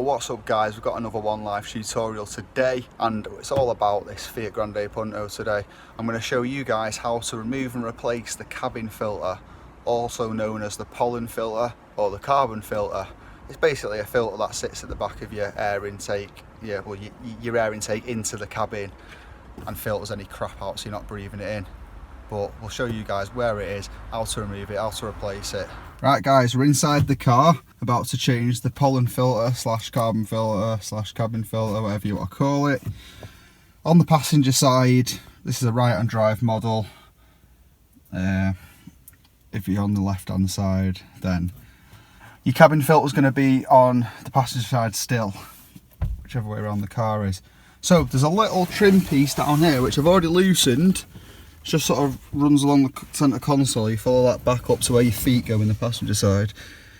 What's up guys, we've got another one live tutorial today and it's all about this Fiat Grande Punto today. I'm going to show you guys how to remove and replace the cabin filter, also known as the pollen filter or the carbon filter. It's basically a filter that sits at the back of your air intake, your air intake into the cabin and filters any crap out so you're not breathing it in. But we'll show you guys where it is, how to remove it, how to replace it. Right guys, we're inside the car, about to change the pollen filter slash carbon filter slash cabin filter, whatever you want to call it. On the passenger side, this is a right hand drive model. If you're on the left hand side, then your cabin filter is going to be on the passenger side still, whichever way around the car is. So there's a little trim piece down here which I've already loosened. It just sort of runs along the centre console. You follow that back up to where your feet go in the passenger side.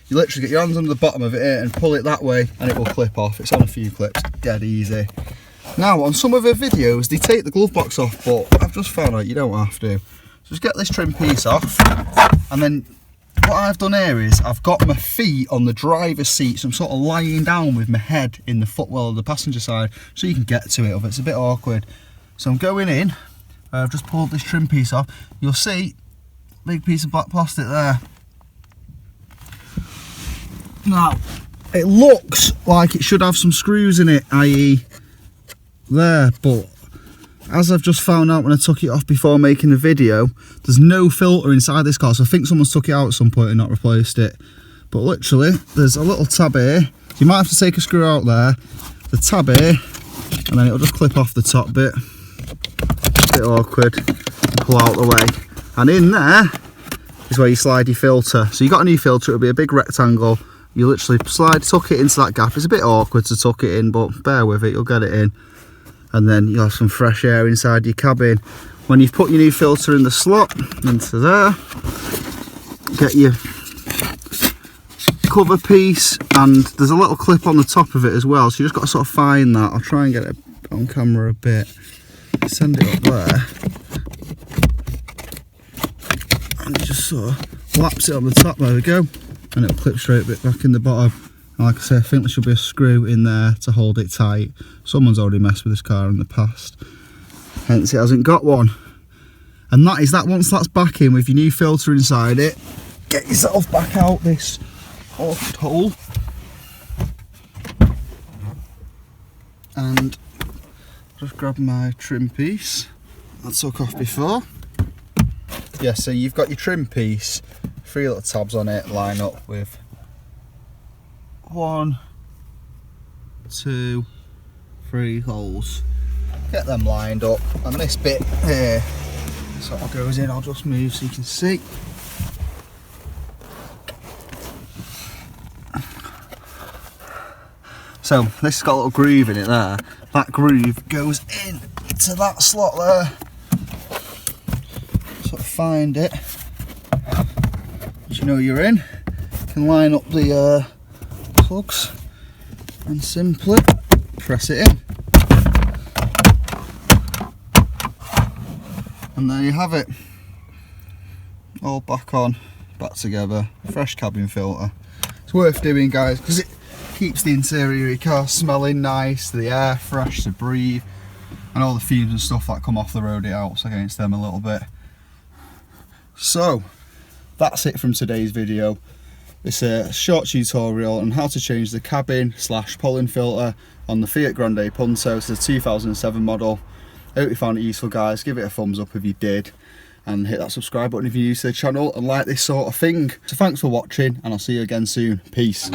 You literally get your hands under the bottom of it here and pull it that way and it will clip off. It's on a few clips, dead easy. Now on some of the videos they take the glove box off, but I've just found out you don't have to. Just get this trim piece off, and then what I've done here is I've got my feet on the driver's seat, so I'm sort of lying down with my head in the footwell of the passenger side so you can get to it. It's a bit awkward. So I'm going in. I've just pulled this trim piece off. You'll see big piece of black plastic there. Now it looks like it should have some screws in it, i.e. there, but as I've just found out when I took it off before making the video, there's no filter inside this car, so I think someone's took it out at some point and not replaced it. But literally there's a little tab here, so you might have to take a screw out there, the tab here, and then it'll just clip off the top bit. Bit awkward, pull out the way, and in there is where you slide your filter. So you got a new filter, it'll be a big rectangle. You literally tuck it into that gap. It's a bit awkward to tuck it in, but bear with it, you'll get it in, and then you'll have some fresh air inside your cabin. When you've put your new filter in the slot into there, get your cover piece, and there's a little clip on the top of it as well, so you just got to sort of find that. I'll try and get it on camera a bit. Send it up there and it just sort of laps it on the top. There we go, and it'll clip straight bit back in the bottom. And like I say, I think there should be a screw in there to hold it tight. Someone's already messed with this car in the past, hence it hasn't got one. And that is that. Once that's back in with your new filter inside it, get yourself back out this awkward hole and just grab my trim piece I took off before. Yeah, so you've got your trim piece, 3 little tabs on it, line up with 1, 2, 3 holes. Get them lined up, and this bit here sort of goes in. I'll just move so you can see. So this has got a little groove in it there. That groove goes in to that slot there. Sort of find it. As you know you're in. You can line up the plugs and simply press it in. And there you have it. All back on, back together. Fresh cabin filter. It's worth doing, guys, because it keeps the interior of your car smelling nice, the air fresh to breathe, and all the fumes and stuff that come off the road, it helps against them a little bit. So that's it from today's video. It's a short tutorial on how to change the cabin slash pollen filter on the Fiat Grande Punto. It's a 2007 model. I hope you found it useful, guys. Give it a thumbs up if you did, and hit that subscribe button if you're new to the channel and like this sort of thing. So thanks for watching, and I'll see you again soon. Peace.